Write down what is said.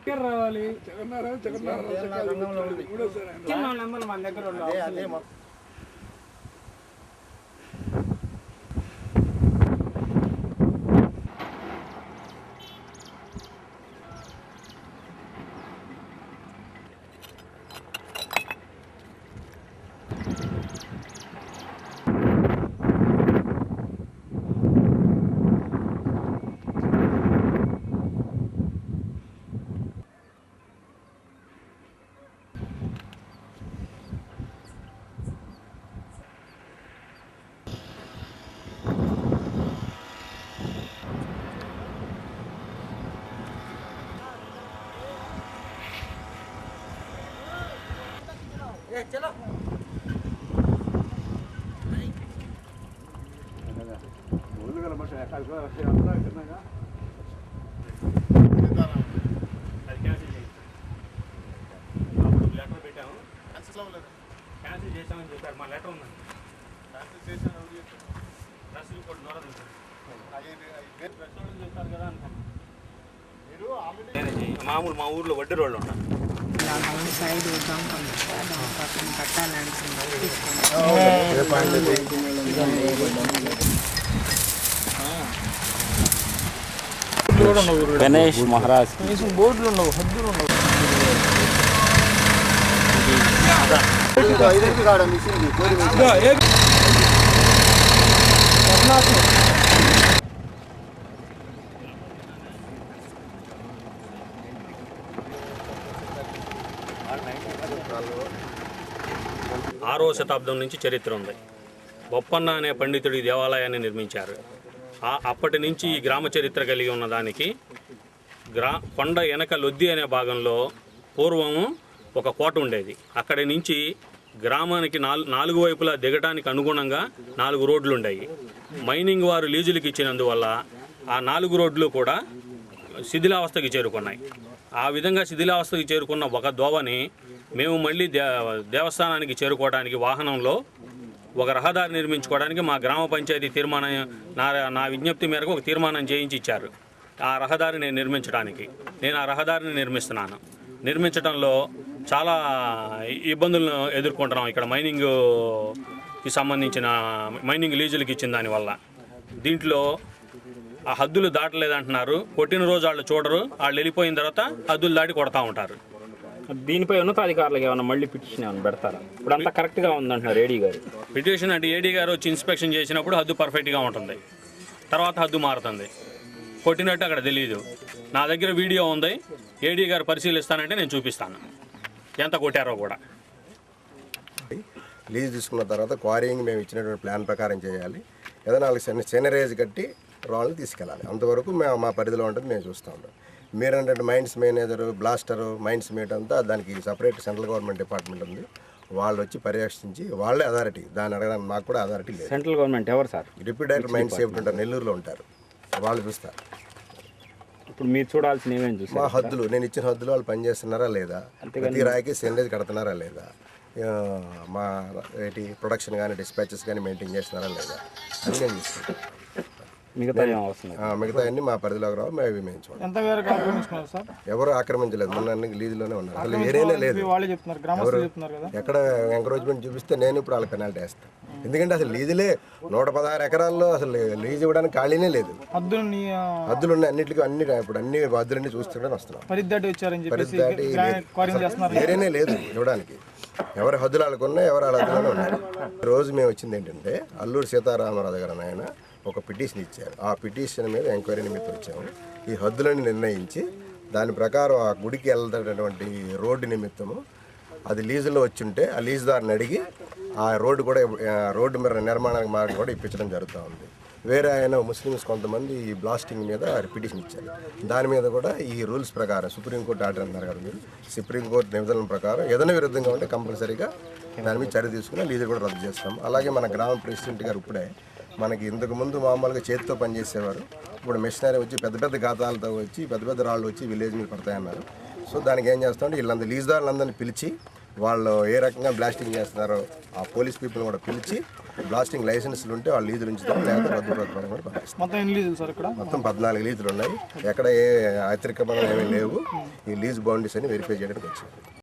పేరు రావాలి. మన దగ్గర चलो క్యాన్సిల్ చేసామని చెప్పారు. మా లెటర్ ఉందండి. క్యాన్సిల్ చేసాను రసీదు కూడా నోరదు చెప్తారు కదా అనుకున్నాను. మామూలు మా ఊర్లో వడ్డీ రోడ్లు ఉంటారు. సైడ్ పక్కన కట్టాలని గణేష్ మహారాజ్ బోర్డులు ఉండవు, హద్దులు ఉండవు. ఆరవ శతాబ్దం నుంచి చరిత్ర ఉంది. బొప్పన్న అనే పండితుడు ఈ దేవాలయాన్ని నిర్మించారు. అప్పటి నుంచి ఈ గ్రామ చరిత్ర కలిగి ఉన్న దానికి కొండ వెనక లొద్ది అనే భాగంలో పూర్వము ఒక కోట ఉండేది. అక్కడి నుంచి గ్రామానికి నాలుగు వైపులా దిగడానికి అనుగుణంగా 4 రోడ్లు ఉండేవి. మైనింగ్ వారు లీజులకు ఇచ్చినందువల్ల ఆ 4 రోడ్లు కూడా శిథిలావస్థకి చేరుకున్నాయి. ఆ విధంగా శిథిలావస్థకి చేరుకున్న ఒక దోవని మేము మళ్ళీ దేవస్థానానికి చేరుకోవడానికి వాహనంలో ఒక రహదారి నిర్మించుకోవడానికి మా గ్రామ పంచాయతీ తీర్మానం నా విజ్ఞప్తి మేరకు ఒక తీర్మానం చేయించి ఇచ్చారు. ఆ రహదారిని నిర్మించడానికి నేను ఆ రహదారిని నిర్మించడంలో చాలా ఇబ్బందులను ఎదుర్కొంటున్నాం. ఇక్కడ మైనింగ్కి సంబంధించిన మైనింగ్ లీజులకి ఇచ్చిన దానివల్ల దీంట్లో ఆ హద్దులు దాటలేదంటున్నారు. కొట్టిన రోజు వాళ్ళు చూడరు, వాళ్ళు వెళ్ళిపోయిన తర్వాత హద్దులు దాటి కొడతా ఉంటారు. దీనిపై ఉన్నతాధికారులకు ఏమైనా మళ్ళీ పిటిషన్ ఏమైనా పెడతారా? ఇప్పుడు అంతా కరెక్ట్గా ఉందంటున్నారు ఏడీ గారు. పిటిషన్ అంటే ఏడీ గారు వచ్చి ఇన్స్పెక్షన్ చేసినప్పుడు హద్దు పర్ఫెక్ట్గా ఉంటుంది, తర్వాత హద్దు మారుతుంది. కొట్టినట్టు అక్కడ తెలియదు. నా దగ్గర వీడియో ఉంది, ఏడీ గారు పరిశీలిస్తానంటే నేను చూపిస్తాను ఎంత కొట్టారో కూడా. లీజ్ తీసుకున్న తర్వాత క్వారీయింగ్ మేము ఇచ్చినటువంటి ప్లాన్ ప్రకారం చేయాలి. ఏదైనా వాళ్ళకి సెనరేజ్ కట్టి రాళ్ళని తీసుకెళ్ళాలి. అంతవరకు మేము మా పరిధిలో ఉంటుంది, మేము చూస్తూ ఉంటాం. మీరేంటంటే mines manager, blaster, mines mate అంతా దానికి సపరేట్ సెంట్రల్ గవర్నమెంట్ డిపార్ట్మెంట్ ఉంది. వాళ్ళు వచ్చి పర్యవేక్షించి వాళ్ళే అథారిటీ. దాన్ని అడగడానికి మాకు కూడా అథారిటీ లేదు. సెంట్రల్ గవర్నమెంట్ ఎవరు sir? Deputy director mines safety ఉంటారు, నెల్లూరులో ఉంటారు, వాళ్ళు చూస్తారు. ఇప్పుడు మీరు చూడాల్సిన ఏమేమి చూస్తారు? మా హద్దులు, నేను ఇచ్చిన హద్దులు వాళ్ళు పనిచేస్తున్నారా లేదా, ప్రతి రాయికి సెనరేజ్ కడుతున్నారా లేదా, మా ప్రొడక్షన్ కానీ డిస్పాచెస్ కానీ మెయింటైన్ చేస్తున్నారా లేదా అని నేను చూసుకుంటాను. మిగతా అన్ని మా పరిధిలోకి రావు, మేము మేయించుకోవాలి. ఎవరు ఆక్రమించలేదు, మొన్న అన్ని లీజులోనే ఉన్నారు. అసలు ఏరియానే లేదు. ఎక్కడ ఎంకరేజ్మెంట్ చూపిస్తే నేను ఇప్పుడు వాళ్ళకి పెనాల్టీ వేస్తాను. ఎందుకంటే అసలు లీజులే 116 ఎకరాల్లో అసలు లీజు ఇవ్వడానికి ఖాళీనే లేదు. హద్దులు ఉన్నాయి అన్నింటికి, ఇప్పుడు అన్ని హద్దులన్నీ చూస్తుంటే వస్తున్నాం. ఏరియానే లేదు ఇవ్వడానికి. ఎవరి హద్దులు వాళ్ళకున్నా, ఎవరు వాళ్ళ హద్దులోనే ఉన్నారు. రోజు మేము వచ్చింది ఏంటంటే అల్లూరు సీతారామరాజు గారు ఆయన ఒక పిటిషన్ ఇచ్చారు. ఆ పిటిషన్ మీద ఎంక్వైరీ నిమిత్తం వచ్చాము. ఈ హద్దులను నిర్ణయించి దాని ప్రకారం ఆ గుడికి వెళ్తున్నటువంటి రోడ్డు నిమిత్తము అది లీజులో వచ్చి ఉంటే ఆ లీజుదారుని అడిగి ఆ రోడ్డు కూడా రోడ్డు మీద నిర్మాణానికి మార్గం కూడా ఇప్పించడం జరుగుతూ ఉంది. వేరే ఆయన ముస్లిమ్స్ కొంతమంది ఈ బ్లాస్టింగ్ మీద పిటిషన్ ఇచ్చారు. దాని మీద కూడా ఈ రూల్స్ ప్రకారం సుప్రీంకోర్టు ఆర్డర్ అన్నారు కదా మీరు, సుప్రీంకోర్టు నిబంధనల ప్రకారం ఏదైనా విరుద్ధంగా ఉంటే కంపల్సరీగా దాని మీద చర్య తీసుకుని లీజు కూడా రద్దు చేస్తాం. అలాగే మన గ్రామ ప్రెసిడెంట్ గారు ఇప్పుడే మనకి ఇంతకు ముందు మామూలుగా చేతితో పనిచేసేవారు, ఇప్పుడు మిషనరీ వచ్చి పెద్ద పెద్ద గాతాలతో వచ్చి పెద్ద పెద్ద రాళ్ళు వచ్చి విలేజ్ మీద పడతాయన్నారు. సో దానికి ఏం చేస్తామంటే వీళ్ళందరూ లీజుదారులందరినీ పిలిచి వాళ్ళు ఏ రకంగా బ్లాస్టింగ్ చేస్తున్నారో ఆ పోలీస్ పీపుల్ కూడా పిలిచి బ్లాస్టింగ్ లైసెన్స్లు ఉంటే వాళ్ళు లీజులు ఉంచుతాం, లేకపోతే రద్దు ప్రతిపాదన కూడా పంపిస్తాం. మొత్తం ఎన్ని లీజులు సార్ ఇక్కడ? మొత్తం 14 లీజులు ఉన్నాయి. ఎక్కడ ఏ అతిక్రమణలు ఏమీ లేవు. ఈ లీజ్ బౌండరీస్ అని వెరిఫై చేయడానికి వచ్చాం.